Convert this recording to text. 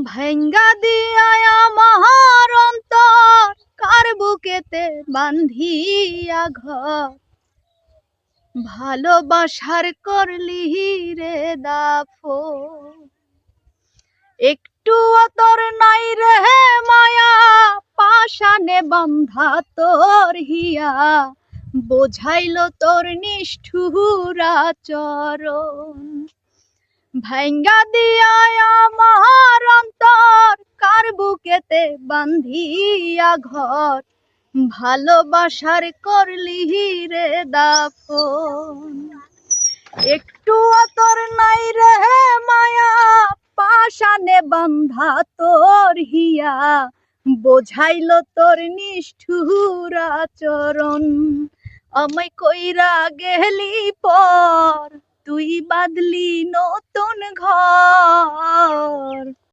ভাঙ্গা দিয়া আমার অন্তর কার বুকেতে বান্ধিয়া ঘর ভালোবাসার করলি রে দাফন। একটু তোর নাই রে মায়া পাশানে বন্ধা তোর হিয়া বোঝাইল তোর নিষ্ঠুর আচরণ। ভাঙ্গা দিয়া আমার অন্তর কার বুকেতে বান্ধিয়া ঘর ভালোবাসার করলি রে দাফন। একটু তোর নাই রে মায়া পাশানে বন্ধা তোর হিয়া বোঝাইল তোর নিষ্ঠুর আচরণ। আমায় কইরা গেলি পর তুই বাঁধলি নতুন ঘর।